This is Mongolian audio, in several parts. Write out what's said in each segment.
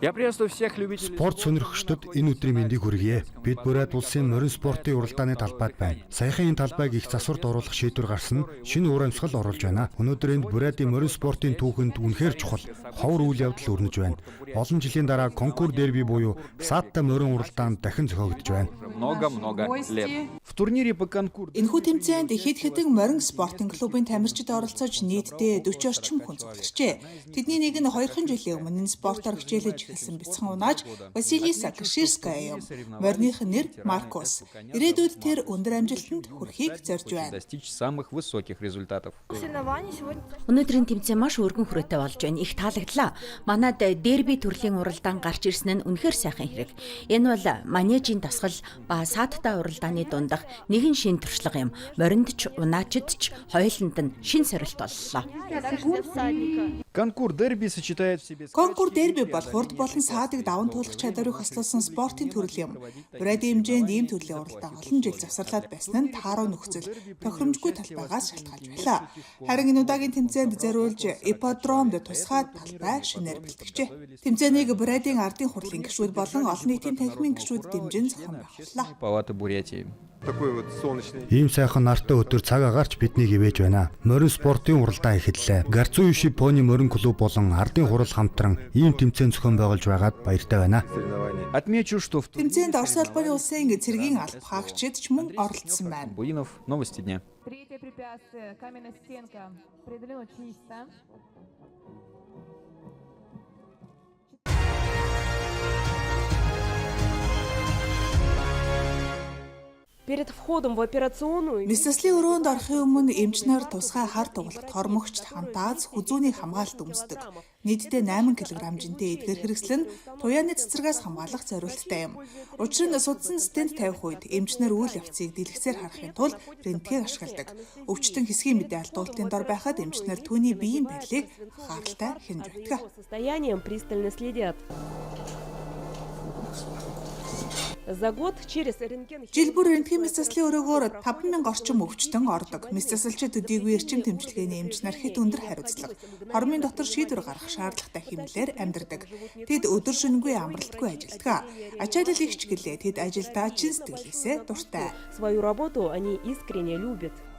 Спорт сонирхогчдод энэ өдрийн мэндийг хүргье. Бид Бурайд улсын морин спортын уралдааны талбайд байна. Саяхан энэ талбайг их засварт оруулах шийдвэр гарсан шинэ үр амьсгал оруулж байна. Өнөөдөр энд Бурайдын морин спортын түүхэнд үнэхээр чухал ховор үйл явдал өрнөж байна. Олон жилийн дараа конкур дерби буюу Саатта морин уралдаан дахин зохиогдож байна. Энэхүү тэмцээнд хэд хэдэн морин спортын клубын тамирчид оролцож нийтдээ 40 орчим хүн цугларчээ. Тэдний нэг нь 2 жилийн өмнө спортоор хичээлж эхэлсэн бяцхан унаач Василиса Каширская юм. Морных нэр Маркос. Ирээдүйд тэр өндөр амжилтанд хүрэхийг зорж байна. Өнөөдрийн тэмцээн маш өргөн хүрээтэй болж байна. Их таалагдлаа. Манайд дерби төрлийн уралдаан гарч ирсэн нь үнэхээр сайхан хэрэг. Энэ бол манежийн дасгал ба Саатта уралдааны дундах нэгэн шин туршлага юм. Моринд ч унаачид ч хоёуланд нь шин сорилт боллоо. Конкур дерби бол хурд болон саадыг даван туулах чадварыг хослуулсан спортын төрөл юм. Бурайдын хэмжээнд ийм төрлийн уралдаан олон жил завсарлаад байсан нь тааруу нөхцөл тохиромжгүй талбайгаас шалтгаалж байлаа. Харин энэ удаагийн тэмцээнд зориулж ипподромд тусгай талбай шинээр бэлтгэжээ. Тэмцээнийг Бурайдын ардын хурлын гишүүд болон олон нийтийн танхимын гишүүд дэмжин зохион байгууллаа. Ийм сайхан нартай өдөр цаг агаарч биднийг ивэж байна. Морин спортын уралдаан эхэллээ. Гарцууши Пони морин клуб болон ардын хурал хамтран ийм тэмцээн зохион байгуулж байгаад баяртай байна. Тэмцээнд Орос улбаны улсын цэргийн алба хаагчид ч мөн оролцсон байна. Мэдсэслийн өрөөнд орохын өмнө эмч нар тусгай хар тугалт хормогчд хамтааз хүзүүний хамгаалалт өмсдөг. Нийтдээ 8 кг жинтэй эдгээр хэрэгсэл нь туяаны цэцэргээс хамгаалах зорилттой юм. Учир нь судсан стенд тавих үед эмч нар үйл явцыг дэлгэцээр харахын тулд рентген ашигладаг. Өвчтөн хэсгийн мэдээ алдуултын дор байхад эмч нар түүний биеийн байдлыг анхааралтай хянж байдаг. Жил бүр рентген мэдсэслийн өрөөгөөр 5,000 орчим өвчтөн ордог. Мэдсэсэлчид төдийгүй эрчим тэмцэлгээний эмч нар хэд өндөр хариуцлага, хормын дотор шийдвэр гаргах шаардлагатай хэмнэлээр амьдардаг. Тэд өдөр шөнөгүй амралтгүй ажилладаг. Ачаалал ихч гэлээ тэд ажилдаа чин сэтгэлээсээ дуртай.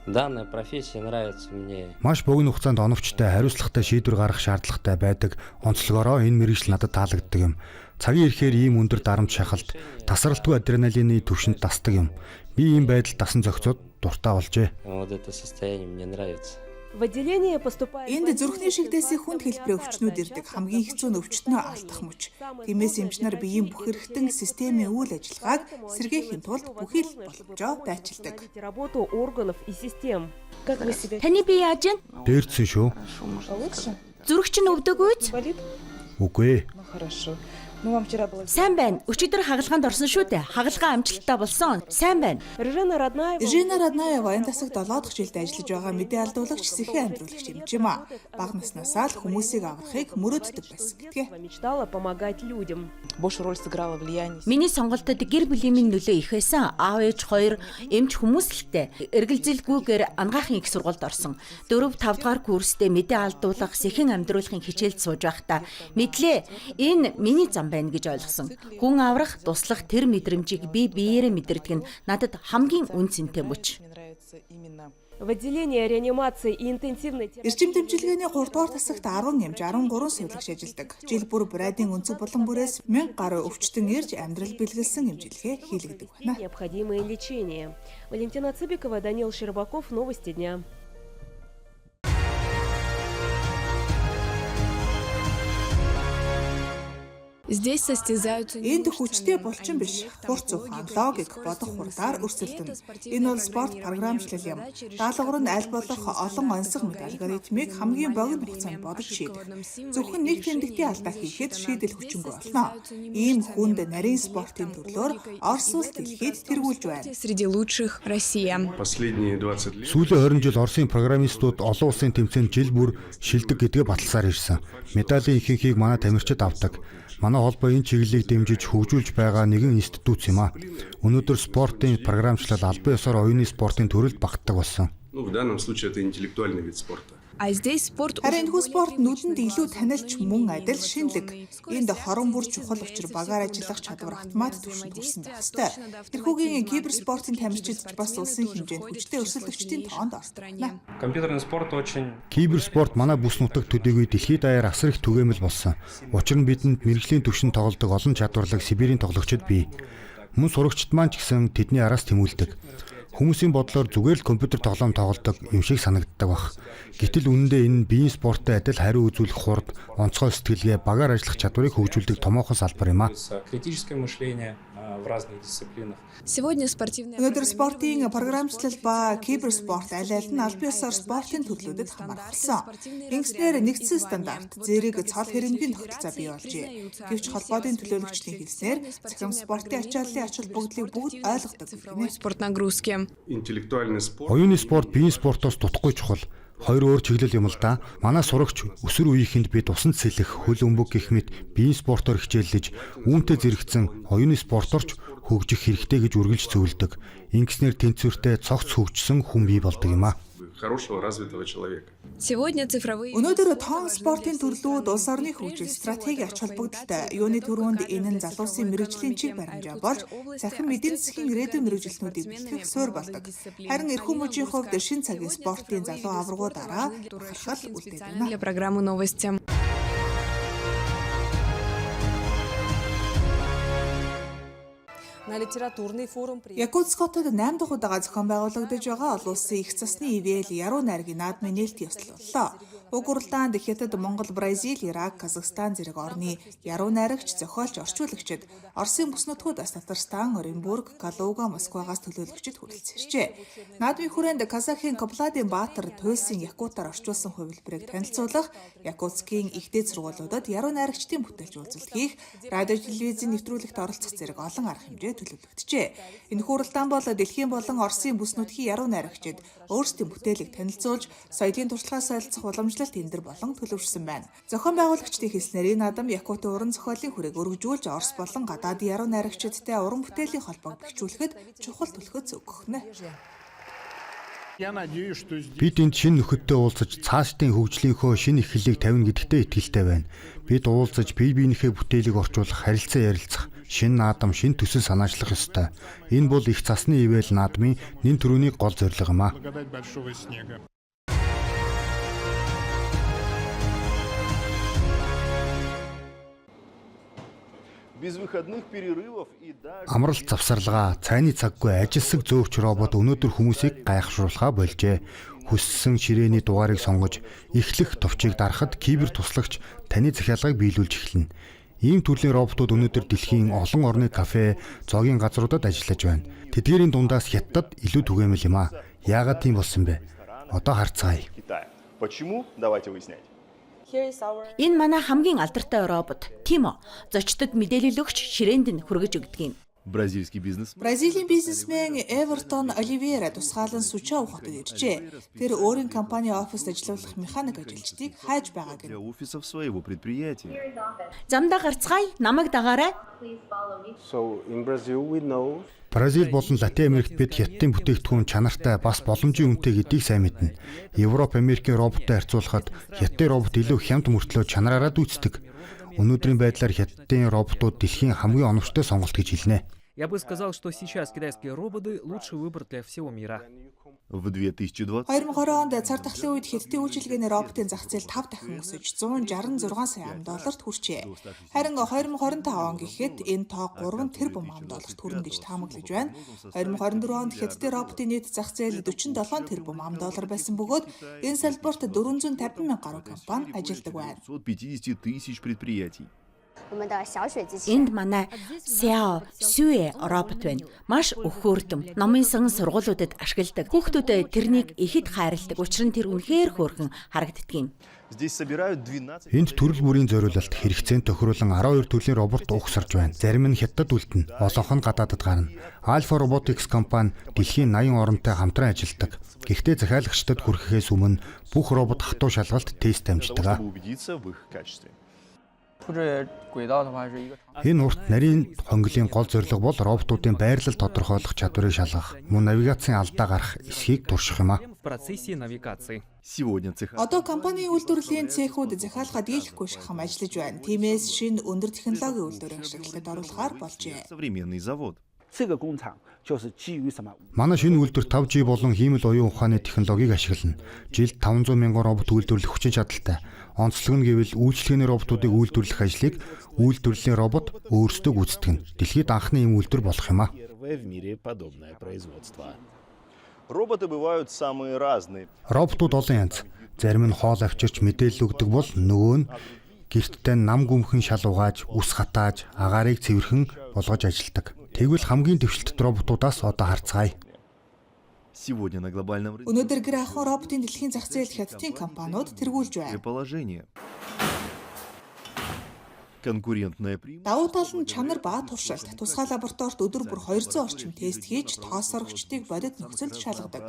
Данная профессия нравится мне. Маш богино хугацаанд оновчтой хариуцлагатай шийдвэр гаргах шаардлагатай байдаг. Онцлогоороо энэ мэргэжил надад таалагддаг юм. Цагийн ирэхээр ийм өндөр дарамт шахалт, тасралтгүй адреналины түвшинд дасдаг юм. Би ийм байдалд дасан зохицоод дуртай болжээ. Вот это состояние мне нравится. Энд зүрхний шигдээсээ хүнд хэлбэрийн өвчнүүд ирдэг. Хамгийн хэцүү нь өвчтнөө алдах мөч. Тиймээс эмч нар биеийн бүх эрхтэн системийн үйл ажиллагааг сэргээхийн тулд бүхий л боломжоо байчилдаг. Таны бие яаж байна? Дээрцэн шүү. Зүрх чинь өвдөг үйц? Үгүй. Сайн байна. Өчигдөр хагалгаанд орсон шүү дээ. Хагалгаа амжилттай болсон. Сайн байна. Ирина Раднаева энэ тасаг 7 дахь жилд ажиллаж байгаа мэдээ алдуулагч, сэхэн амьдруулагч юм ч юм аа. Бага наснасаа л хүмүүсийг аврахыг мөрөөддөг байсан гэдгээ. Миний сонголтод гэр бүлийн минь нөлөө их байсан. Аав ээж хоёр эмч хүмүүслэлтэй. Эргэлзэлгүйгээр ангаахын их сургуульд орсон. 4-5 дугаар курстэй мэдээ алдуулах, сэхэн амьдруулахын хичээлд сууж байхдаа мэдлээ. Энэ миний зам байна гэж ойлгосон. Хүн аврах, туслах тэр мэдрэмжийг би биеэрээ мэдэрдэг нь надад хамгийн үн цэнтэй мөч. Эрчим тэмчилгээний 3 дугаар тасагт 10 эмч 13 сувилагч ажилладаг. Жил бүр Бурайдын өнцөг болон бүрээс 1000 гаруй өвчтөн ирж амьдрал бэлгэлсэн эмчилгээ хийлэгдэг байна. Валентина Цыбикова, Данил Щербаков, Новости дня. Энд хүчтэй булчин биш, хурц ухаан, логик бодох хурдаар өрсөлдөн. Энэ бол спорт програмчлал юм. Даалгавар нь аль болох олон онцгой мэд алгоритмыг хамгийн богино хугацаанд бодож шийдэх. Зөвхөн нэг тэмдэгтийн алдаа хийхэд шийдэл хүчингүй болно. Ийм хүнд нарийн спортын төрлөөр Орос улс дэлхийд тэргүүлж байна. Сүүлийн 20 жил Оросын программистууд олон улсын тэмцээнд жил бүр шилдэг гэдгээ баталсаар ирсэн. Медалийн ихэнхийг манай тамирчид авдаг. Манай холбоо энэ чиглэлийг дэмжиж хөгжүүлж байгаа нэгэн институт юм а. Өнөөдөр спортын програмчлал албан ёсоор оюуны спортын төрөлд багтдаг болсон. В данном случае это интеллектуальный вид спорта. Харин энэхүү спорт нүдэнд илүү танилч мөн адил шинэлэг. Энд хорон бүр чухал учир багаар ажиллах чадвар автомат түвшинд хүрсэн байх ёстой. Тэрхүүгийн киберспортын тамирчид ч бас улсын хэмжээнд хүчтэй өрсөлдөгчдийн тоонд орсон. Компьютерный спорт очень... Киберспорт манай бүс нутаг төдийгүй дэлхийд даяар асар их түгээмэл болсон. Учир нь бидэнд мэрэгжлийн түвшинд тоглодог олон чадварлаг Сибирийн тоглогчид бий. Мөн сурагчид маань ч гэсэн тэдний араас тэмүүлдэг. Хүмүүсийн бодлоор зүгээр л компьютер тоглоом тоглодог юм шиг санагддаг бах. Гэтэл үнэндээ энэ биеийн спорттой адил хариу үзүүлэх хурд, онцгой сэтгэлгээ, багаар ажиллах чадварыг хөгжүүлдэг томоохон салбар юм а. Критическое мышление в разных дисциплинах. Өнөөдөр спортын програмчлал ба киберспорт аль аль нь аль биесээр спортын төрлүүдэд хамаарсан. Ингэснээр нэгдсэн стандарт зэрэг цол хэрэмгийн тогтолцоо бий болжээ. Гэвч холбоодын төлөөлөгчдийн хэлснээр захим спортын ачааллын ач холбогдлыг бүгд ойлгодог гэнэ. Оюуны спорт биеийн спортоос дутхгүй чухал. Хоёр өөр чиглэл юм л да. Манай сурагч өсвөр үеийнхэнд бид усанд сэлэх, хөл өмбөг гэх мэт биеийн спортоор хичээллэж, үүнтэй зэрэгцэн оюуны спорторч хөгжих хэрэгтэй гэж үргэлж зөвлөдөг. Ингэснээр тэнцвэртэй цогц хөгжсөн хүн бий болдог юм а. Өнөөдөр тоон спортын төрлүүд улс орны хөгжил стратеги ач холбогдолтой. Юуны төрөнд энэ нь залуусын мэрэгжлийн чиг баримжаа болж захин эдийн засгийн ирээдүйн мэрэгжилтнүүдийг бэлтгэх суурь болдог. Харин эрхэм мужийн хувьд шин цагийн спортын залуу аваргуу дараа бахархал үлдээдэг юм. Якутск хотод 8 дахь удаага зохион байгуулагдаж байгаа олон улсын их засны ивэл яруу найргийн наадмын нээлтийн ёслол боллоо. Уг уралдаанд Хятад, Монгол, Бразил, Ирак, Казахстан зэрэг орны яруу найрагч, зохиолч, орчуулагчид, Оросын бүс нутгуудаас Татарстан, Оренбург, Калуга, Москвагаас төлөөлөгчид хүрэлцэн иржээ. Наадмын хүрээнд Казахын Кобладын Баатар Туйсын Якутаар орчуулсан хувилбарыг танилцуулах, Якутскийн их дээд сургуулиудад яруу найрагчдын бүтээлч уулзалт хийх, радио телевизийн нэвтрүүлэгт оролцох зэрэг олон арга хэмжээ төлөвлөгдөжээ. Энэ уралдаан бол дэлхийн болон Оросын бүс нутгийн яруу найрагчид өөрсдийн бүтээлийг танилцуулж, соёлын туршлагаас солилцох уламжлалт энэ дөр болон төлөвшсөн байна. Зохион байгуулагчдын хэлснээр энэ наадам Якутын уран зохиолын хүрээг өргөжүүлж, Орос болон гадаадын яруу найрагчидтай уран бүтээлийн холбоог бэхжүүлэхэд чухал төлхөц өгөх нэ. Бид энд шинэ нөхөдтэй уулзаж цаашдын хөгжлийнхөө шинэ эхлэлийг тавина гэдэгтээ итгэлтэй байна. Бид уулзаж бие биенийхээ бүтээлийг орчуулах, харилцаа ярилцах, шинэ наадам, шинэ төсөл санаачлах ёстой. Энэ бол их засны ивэл наадмын нэн төрөний гол зорилго юм а. Амралт завсарлага, цайны цаггүй ажилсаг зөөвч робот өнөөдөр хүмүүсийг гайхшруулахаа больжээ. Хүссэн ширээний дугаарыг сонгож, эхлэх товчийг дарахад кибер туслагч таны захиалгыг биелүүлж эхэлнэ. Ийм төрлийн роботууд өнөөдөр дэлхийн олон орны кафе, зоогийн газруудад ажиллаж байна. Тэдгээрийн дундаас Хятадд илүү түгээмэл юм а. Яагаад тийм болсон бэ? Одоо харцгаая. Энэ манай хамгийн алдартай робот Тимо. Зочдод мэдээлэл өгч ширээнд нь хүргэж өгдөг юм. Бразилийн бизнесмен Эвертон Оливейра тусгаалan Сучау хотод иржээ. Тэр өөрийн компани оффист ажиллуулах механик ажилчдыг хайж байгааг нь. Замдаа гарцгаая, намайг дагаарай. Бразил болон Латин Америкт бид Хятадын бүтээгдэхүүн чанартай бас боломжийн үнэтэй гэдгийг сайн мэднэ. Европ, Америкийн роботтой харьцуулахад Хятадын робот илүү хямд мөртлөө чанараараа дүүцдэг. Өнөөдрийн байдлаар Хятадын роботууд дэлхийн хамгийн оновчтой сонголт гэж хэлнэ. Я бы сказал, что сейчас китайские роботы лучший выбор для всего мира. В 2020 онд цар тахлын үед Хятадын үйлчилгээний роботын зах зээл 5 дахин өсөж $166 сая $1 хүрчээ. Харин 2025 он гэхэд энэ тоо $3 тэрбум $1 хүрнэ гэж таамаглаж байна. 2024 онд Хятадын роботын нийт зах зээл $47 тэрбум $1 байсан бөгөөд энэ салбарт 450 мянган гаруй компани ажилладаг байна. Энд манай Xiao Sui робот байна. Маш өхөөрдөм. Номын сан сургуулиудад ашигладаг. Хүүхдүүд тэрнийг ихэд хайрладаг. Учир нь тэр үнэхээр хөөрхөн харагддаг юм. Энд төрөл бүрийн зориулалт хэрэгцээнд тохируулан 12 төрлийн робот угсарж байна. Зарим нь Хятадд үлдэнэ, олонх нь гадаадд гарна. Alpha Robotics компани дэлхийн 80 оронтой хамтран ажилладаг. Гэхдээ захиалагчдад хүрэхээс өмнө бүх робот хатуу шалгалт тест амждаг. Энэ урт нарийн хонглын гол зорилго бол роботуудын байрлал тодорхойлох чадварыг шалгах, мөн навигацийн алдаа гарах эсхийг турших юм а. В процессе навигации. Одоо компанийн үйлдвэрлэлийн цехүүд захиалгад дийлэхгүй шахам ажиллаж байна. Тиймээс шинэ өндөр технологийн үйлдвэрийн ашиглалтад оруулахаар болжээ. Манай шинэ үйлдвэр 5G болон хиймэл оюун ухааны технологиг ашиглана. Жилд 500 мянган робот үйлдвэрлэх хүчин чадалтай. Онцлог нь гэвэл үйлчлэгээний роботуудыг үйлдвэрлэх ажлыг үйлдвэрлэлийн робот өөрсдөө гүйцэтгэнэ. Дэлхийд анхны ийм үйлдвэр болох юм а. Роботууд олон янз. Зарим нь хоол авчирч мэдээлэл өгдөг бол нөгөө нь гэртээ нам гүмхэн шал угааж, ус хатааж, агаарыг цэвэрхэн болгож ажилдаг. Тэгвэл хамгийн дэвшилтэт роботуудаас одоо харцгаая. Өнөөдөр гэр ахуй роботын дэлхийн зах зээл хятадын компаниуд тэргүүлж байна. Давуу тал нь чанар ба туршилт. Тусгай лабораторид өдөр бүр 200 орчим тест хийж, тоос сорогчдыг бодит нөхцөлд шалгадаг.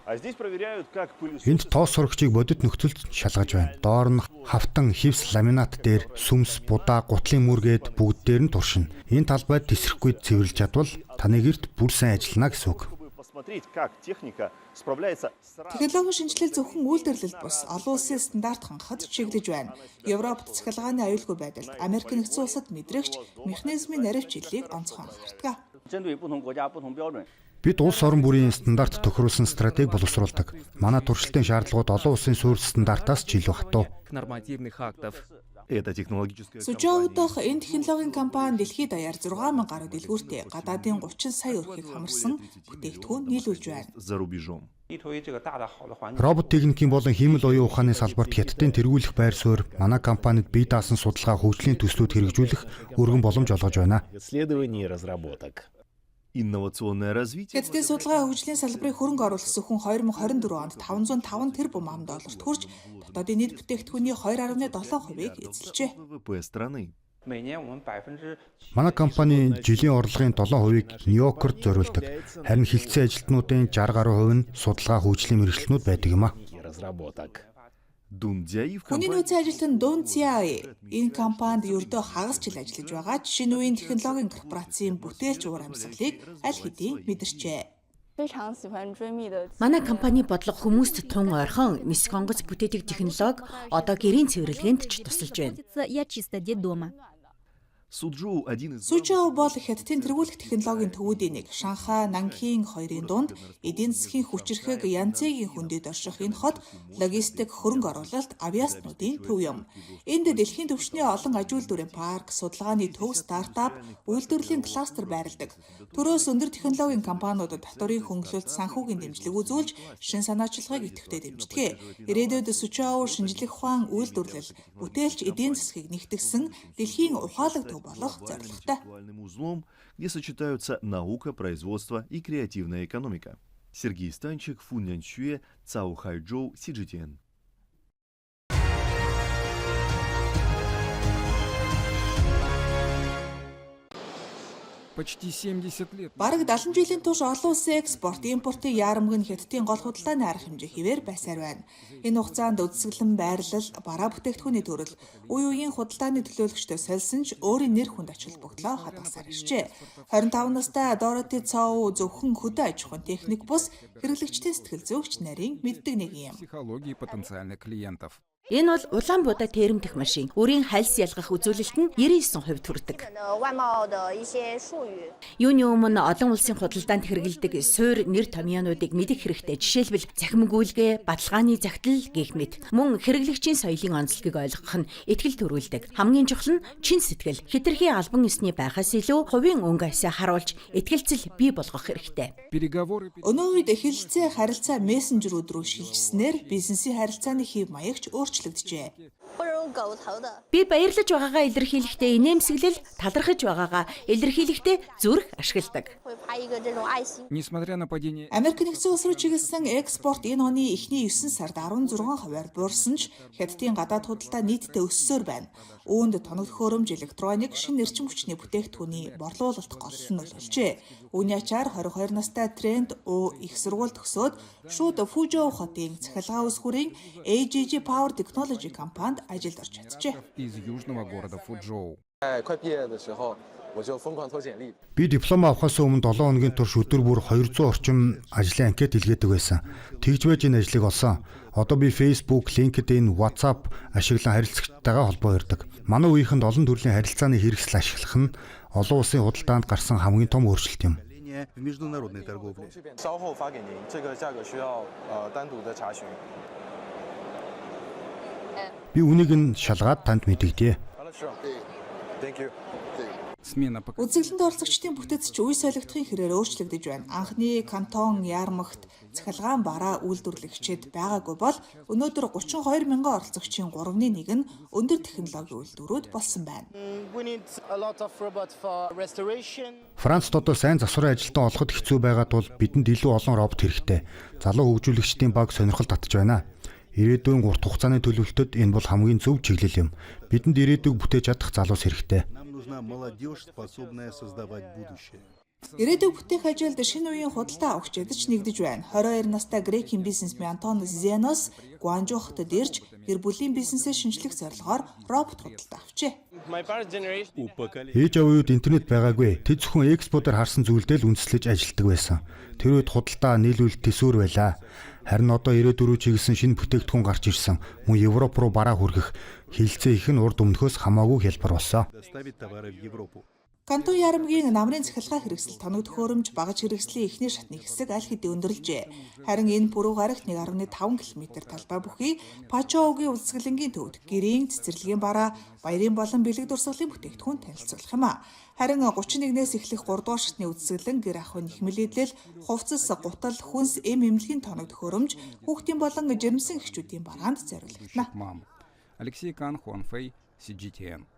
Энд тоос сорогчийг бодит нөхцөлд шалгаж байна. Доор нь хавтан хивс ламинат дээр сүмс, будаа, гутлын мөргээд бүгд дээр нь туршина. Энэ талбайд тесрэхгүй цэвэрлж чадвал таны гэрт бүр сайн ажиллана гэсэн үг. Технологийн шинжилэл зөвхөн үйлдвэрлэлд бус олон улсын стандарт хангахад чиглэж байна. Европт цахилгааны аюулгүй байдалд Америк нэгдсэн улсад мэдрэгч механизмын наривч илийг онцгой анхаардаг. Бид улс орон бүрийн стандарт тохируулсан стратеги боловсруулдаг. Манай туршилтын шаардлагууд олон улсын суурь стандартаас ч илүү хатуу. Нормативных актов. Сужоо удах энэ технологийн компани дэлхийд даяар 6,000 гаруй дэлгүүртээ гадаадын 30 сая өрхийг хамарсан бүтээгдэхүүн нийлүүлж байна. Робот техникийн болон хиймэл оюун ухааны салбарт хятадын тэргүүлэх байр суурь манай компанид бие даасан судалгаа хөгжлийн төслүүд хэрэгжүүлэх өргөн боломж олгож байна. Хятадын судалгаа хөгжлийн салбарыг хөрөнгө оруулах зөвхөн 2024 онд 505 тэрбум $5 хүрч дотоодын нийт бүтээгдэхүүний 2.7%-ийг эзэлжээ. Манай компани жилийн орлогын 7%-ийг Нью-Йоркт зориулдаг. Харин хилцээ ажилтнуудын 60 гаруй хувь нь судалгаа хөгжлийн мэргэжилтнүүд байдаг юм а. Хүний нөөцийн ажилтан Дун Цяи энэ компанид ердөө хагас жил ажиллаж байгаа шинэ үеийн технологийн корпорацийн бүтээлч уур амьсгалыг аль хэдийн мэдэрчээ. Манай компани бодлого хүмүүст тун ойрхон нисэх онгоц бүтээдэг технологи одоо гэрийн цэвэрлэгэнд ч тусалж байна. Сужоо бол хятадын тэргүүлэх технологийн төвүүдийн нэг. Шанхай, Нанкин хоёрын дунд эдийн засгийн хүчирхэг янцгийн хөндөд орших энэ хот логистик хөрөнгө оруулалт авиаснуудын төв юм. Энд дэлхийн түвшний олон аж үйлдвэрийн парк, судалгааны төв, стартап, үйлдвэрлэлийн кластер байрладаг. Төрөөс өндөр технологийн компаниудад татварын хөнгөлөлт санхүүгийн дэмжлэг үзүүлж, шин санаачлагыг идэвхтэй дэмждэг. Ирээдүйд Сужоо шинжлэх ухаан үйлдвэрлэл, бүтээлч эдийн засгийг нэгтгэсэн дэлхийн ухаалаг төв болох зорилготой. Где сочетаются наука, производство и креативная экономика. Сергей Станчик, Фун Лянчюэ, Цао Хайчжоу, CGTN. Почти 70 лет. Бараг 70 жилийн турш олон улсын экспорт, импортын яарамг нь хятадын гол худалдааны арга хэмжээ хэвээр байсаар байна. Энэ хугацаанд үдсгэлэн байрлал, бараа бүтээгдэхүүний төрөл, үе үеийн худалдааны төлөөлөгчдөө сольсон ч өөрийн нэр хүнд ач холбогдлоо хадгалсаар иржээ. 25 настай Дороти Цао зөвхөн хөдөө аж ахуйн техник бус хэрэглэгчдийн сэтгэл зүйч нарийн мэддэг нэг юм. Психологии потенциальных клиентов. Энэ бол улаан будаа терэмдэх машин. Үрийн хальс ялгах үзүүлэлт нь 99% хүрдэг. Юуны өмнө олон улсын худалдаанд хэрэгэлдэг суур нэр томьёонуудыг мэдэх хэрэгтэй. Жишээлбэл захимгүүлгээ, баталгааны загтал гэх мэт. Мөн хэрэглэгчийн соёлын онцлогийг ойлгох нь ихтгэл төрүүлдэг. Хамгийн чухал нь чин сэтгэл. Хэтэрхий албан ёсны байхаас илүү хувийн өнгөөсөө харуулж итгэлцэл бий болгох хэрэгтэй. Өнөө үед хэлэлцээ харилцаа мессенжерүүд рүү шилжсэнээр бизнесийн харилцааны хэв маягч өөрчлөгдөжээ. Би баярлаж байгаагаа илэрхийлэхдээ инээмсэглэл, талархаж байгаагаа илэрхийлэхдээ зүрх ашигладаг. Несмотря на падение. Америк нэгдсэн улс руу чиглэсэн экспорт энэ оны эхний 9 сард 16%-аар буурсан ч хятадын гадаад худалдаа нийтдээ өссөөр байна. Үүнд тоног төхөөрөмж, электроник, шинэ эрчим хүчний бүтээгдэхүүний борлуулалт гол нь нөлөөлжээ. Үүний ачаар 22 настай Тренд О их сургууль төгсөөд шууд Фужоо хотын цахилгаан ус хүрийн AGG Power Technology компани бараанд ажилд орж чаджээ. из южного города Фуджоу. Би диплом авахаас өмнө 7 хоногийн турш өдөр бүр 200 орчим ажлын анкет илгээдэг байсан. Тэгж байж энэ ажлыг олсон. Одоо би Facebook, LinkedIn, WhatsApp ашиглан харилцагчтайгаа холбоо өрдөг. Манай үеийнхэнд олон төрлийн харилцааны хэрэгсэл ашиглах нь олон улсын худалдаанд гарсан хамгийн том өөрчлөлт юм. В международной торговле. Би үнийг нь шалгаад танд мэдэгдэе. Смена пока. Үзэсгэлэнт оролцогчдын бүтэц үе солигдохын хэрээр өөрчлөгдөж байна. Анхны кантон Ярмагт цахилгаан бараа үйлдвэрлэгчид байгаагүй бол өнөөдөр 32 мянган оролцогчийн 3/1 нь өндөр технологийн үйлдвэрүүд болсон байна. Францд одоо сайн засварын ажилтан олоход хэцүү байгаа тул бидэнд илүү олон робот хэрэгтэй. Залуу хөгжүүлэгчдийн баг сонирхол татж байна. Ирээдүйн урт хугацааны төлөвлөлтөд энэ бол хамгийн зөв чиглэл юм. Бидэнд ирээдүйг бүтээж чадах залуус хэрэгтэй. Нам нужна молодежь, способная создавать будущее. Ирээдүйг бүтээх ажилд шинэ үеийн худалдаа авахч эдэж нэгдэж байна. 22 настай грекийн бизнесмен Антонис Зенос Гуанжу хотод ирж гэр бүлийн бизнесээ шинжлэх зорилгоор робот худалдаа авчээ. Ээж аваа үед интернет байгаагүй. Тэд зөвхөн эксподоор харсан зүйлдээ л үндэслэж ажилладаг байсан. Тэр үед худалдаа нийлүүлэлт төсөөр байлаа. Харин одоо ирээдүрүү чиглэсэн шинэ бүтээгдэхүүн гарч ирсэн. Мөн Европ руу бараа хүргэх хилцээ их нь урд өмнөхөөс хамаагүй хялбар болсон. Доставить товары в Европу. Кантон Ярамгийн намрын цахилгаан хэрэгсэл тоног төхөөрөмж багаж хэрэгслийн эхний шатны хэсэг аль хэдийн өндөрлжээ. Харин энэ пүрэв гарагт 1.5 км талбай бүхий Пачоугийн үлсгэлэнгийн төвд гэрийн цэцэрлэгийн бараа, баярын болон бэлэг дурсгалын бүтээгдэхүүн танилцуулах юм а. Харин 31-ээс эхлэх 3 дугаар шатны үлсгэлэн гэр ахуйн нэхмэлэдлэл, хувцас, гутал, хүнс, эмнэлгийн тоног төхөөрөмж, хүүхдийн болон жирэмсэн эхчүүдийн бараанд зориулагдана. Алексей Кан, Хуанфэй, CGTN.